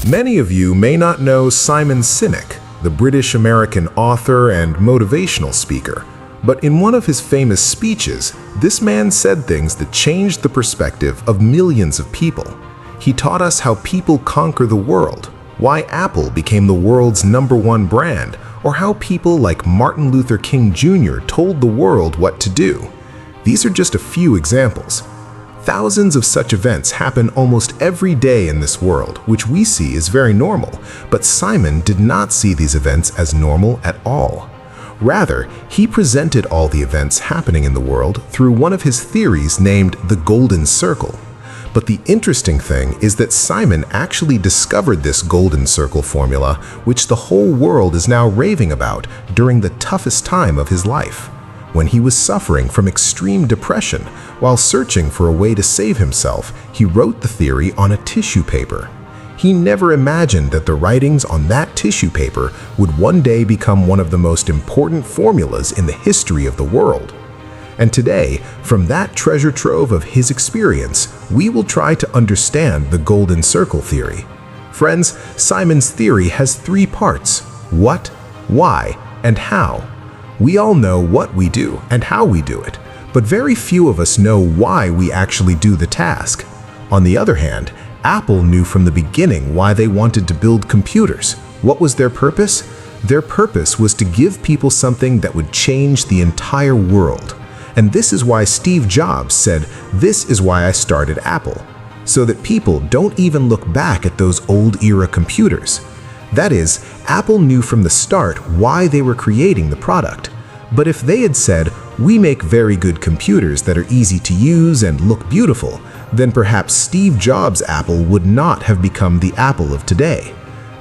Many of you may not know Simon Sinek, the British-American author and motivational speaker, but in one of his famous speeches, this man said things that changed the perspective of millions of people. He taught us how people conquer the world, why Apple became the world's #1 brand, or how people like Martin Luther King Jr. told the world what to do. These are just a few examples. Thousands of such events happen almost every day in this world, which we see as very normal, but Simon did not see these events as normal at all. Rather, he presented all the events happening in the world through one of his theories named the Golden Circle. But the interesting thing is that Simon actually discovered this Golden Circle formula, which the whole world is now raving about during the toughest time of his life. When he was suffering from extreme depression, while searching for a way to save himself, he wrote the theory on a tissue paper. He never imagined that the writings on that tissue paper would one day become one of the most important formulas in the history of the world. And today, from that treasure trove of his experience, we will try to understand the Golden Circle theory. Friends, Simon's theory has 3 parts: what, why, and how. We all know what we do and how we do it, but very few of us know why we actually do the task. On the other hand, Apple knew from the beginning why they wanted to build computers. What was their purpose? Their purpose was to give people something that would change the entire world. And this is why Steve Jobs said, "This is why I started Apple," so that people don't even look back at those old-era computers. That is, Apple knew from the start why they were creating the product. But if they had said, "We make very good computers that are easy to use and look beautiful," then perhaps Steve Jobs' Apple would not have become the Apple of today.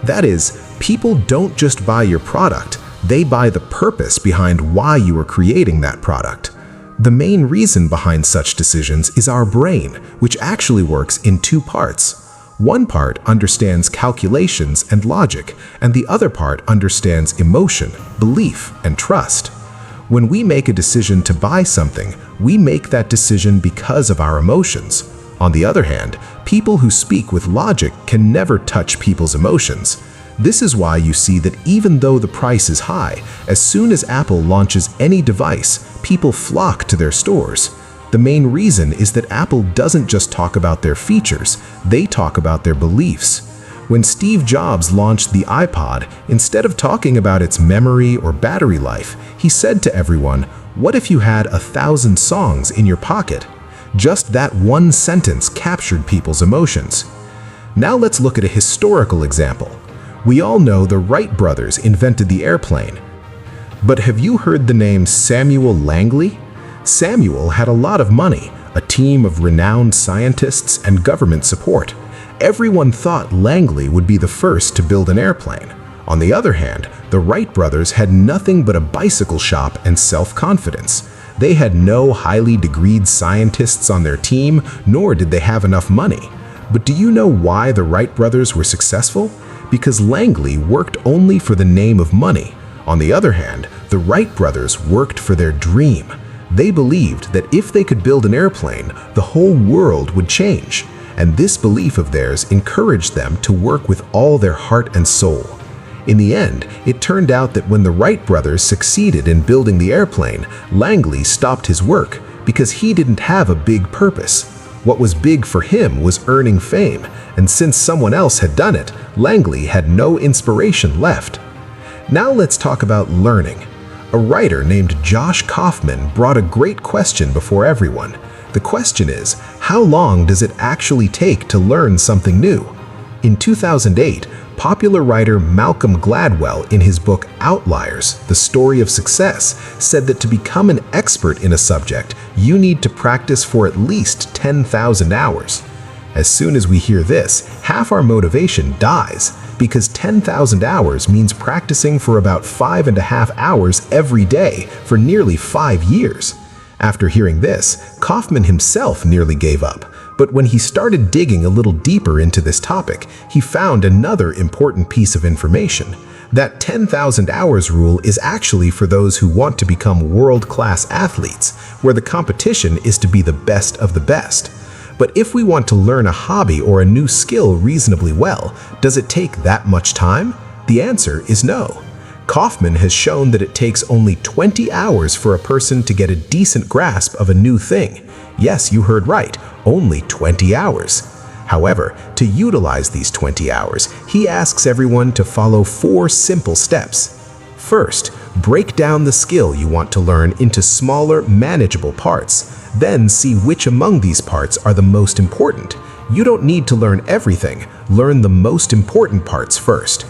That is, people don't just buy your product, they buy the purpose behind why you are creating that product. The main reason behind such decisions is our brain, which actually works in 2 parts. One part understands calculations and logic, and the other part understands emotion, belief, and trust. When we make a decision to buy something, we make that decision because of our emotions. On the other hand, people who speak with logic can never touch people's emotions. This is why you see that even though the price is high, as soon as Apple launches any device, people flock to their stores. The main reason is that Apple doesn't just talk about their features, they talk about their beliefs. When Steve Jobs launched the iPod, instead of talking about its memory or battery life, he said to everyone, "What if you had 1,000 songs in your pocket?" Just that one sentence captured people's emotions. Now let's look at a historical example. We all know the Wright brothers invented the airplane. But have you heard the name Samuel Langley? Samuel had a lot of money, a team of renowned scientists, and government support. Everyone thought Langley would be the first to build an airplane. On the other hand, the Wright brothers had nothing but a bicycle shop and self-confidence. They had no highly degreed scientists on their team, nor did they have enough money. But do you know why the Wright brothers were successful? Because Langley worked only for the name of money. On the other hand, the Wright brothers worked for their dream. They believed that if they could build an airplane, the whole world would change. And this belief of theirs encouraged them to work with all their heart and soul. In the end, it turned out that when the Wright brothers succeeded in building the airplane, Langley stopped his work because he didn't have a big purpose. What was big for him was earning fame, and since someone else had done it, Langley had no inspiration left. Now let's talk about learning. A writer named Josh Kaufman brought a great question before everyone. The question is, how long does it actually take to learn something new? In 2008, popular writer Malcolm Gladwell, in his book Outliers, The Story of Success, said that to become an expert in a subject, you need to practice for at least 10,000 hours. As soon as we hear this, half our motivation dies, because 10,000 hours means practicing for about 5.5 hours every day for nearly 5 years. After hearing this, Kaufman himself nearly gave up, but when he started digging a little deeper into this topic, he found another important piece of information. That 10,000 hours rule is actually for those who want to become world-class athletes, where the competition is to be the best of the best. But if we want to learn a hobby or a new skill reasonably well, does it take that much time? The answer is no. Kaufman has shown that it takes only 20 hours for a person to get a decent grasp of a new thing. Yes, you heard right, only 20 hours. However, to utilize these 20 hours, he asks everyone to follow 4 simple steps. First, break down the skill you want to learn into smaller, manageable parts. Then see which among these parts are the most important. You don't need to learn everything. Learn the most important parts first.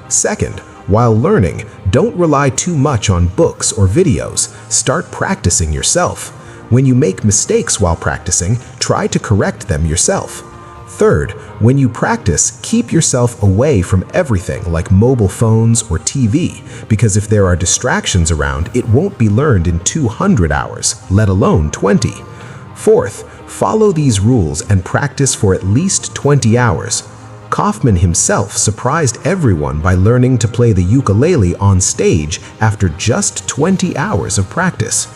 Second, while learning, don't rely too much on books or videos. Start practicing yourself. When you make mistakes while practicing, try to correct them yourself. Third, when you practice, keep yourself away from everything like mobile phones or TV, because if there are distractions around, it won't be learned in 200 hours, let alone 20. Fourth, follow these rules and practice for at least 20 hours. Kaufman himself surprised everyone by learning to play the ukulele on stage after just 20 hours of practice.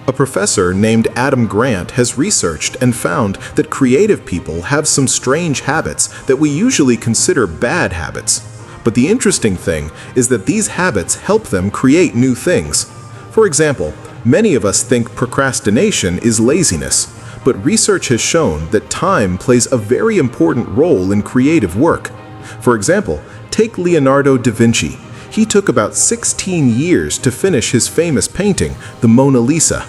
A professor named Adam Grant has researched and found that creative people have some strange habits that we usually consider bad habits. But the interesting thing is that these habits help them create new things. For example, many of us think procrastination is laziness, but research has shown that time plays a very important role in creative work. For example, take Leonardo da Vinci. He took about 16 years to finish his famous painting, the Mona Lisa.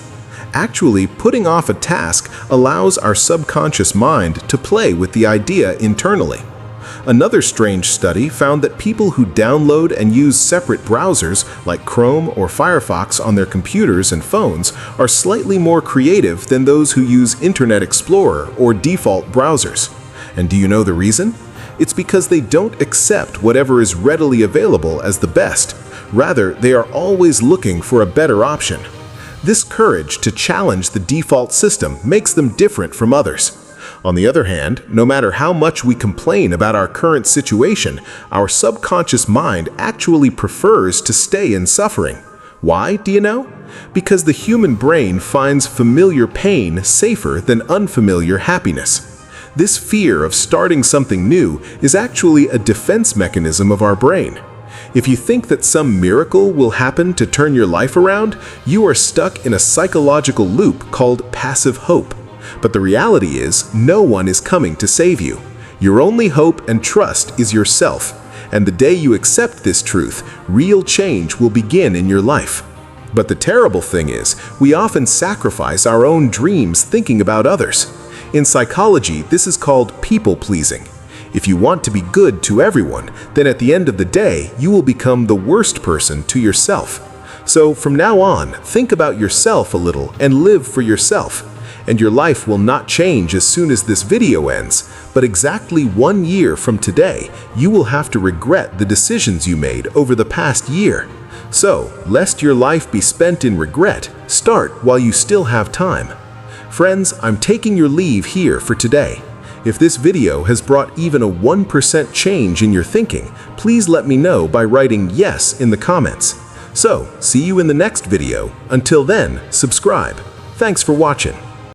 Actually, putting off a task allows our subconscious mind to play with the idea internally. Another strange study found that people who download and use separate browsers like Chrome or Firefox on their computers and phones are slightly more creative than those who use Internet Explorer or default browsers. And do you know the reason? It's because they don't accept whatever is readily available as the best. Rather, they are always looking for a better option. This courage to challenge the default system makes them different from others. On the other hand, no matter how much we complain about our current situation, our subconscious mind actually prefers to stay in suffering. Why, do you know? Because the human brain finds familiar pain safer than unfamiliar happiness. This fear of starting something new is actually a defense mechanism of our brain. If you think that some miracle will happen to turn your life around, you are stuck in a psychological loop called passive hope. But the reality is, no one is coming to save you. Your only hope and trust is yourself. And the day you accept this truth, real change will begin in your life. But the terrible thing is, we often sacrifice our own dreams thinking about others. In psychology, this is called people-pleasing. If you want to be good to everyone, then at the end of the day, you will become the worst person to yourself. So from now on, think about yourself a little and live for yourself. And your life will not change as soon as this video ends, but exactly 1 year from today, you will have to regret the decisions you made over the past year. So, lest your life be spent in regret, start while you still have time. Friends, I'm taking your leave here for today. If this video has brought even a 1% change in your thinking, please let me know by writing yes in the comments. So, see you in the next video. Until then, subscribe. Thanks for watching.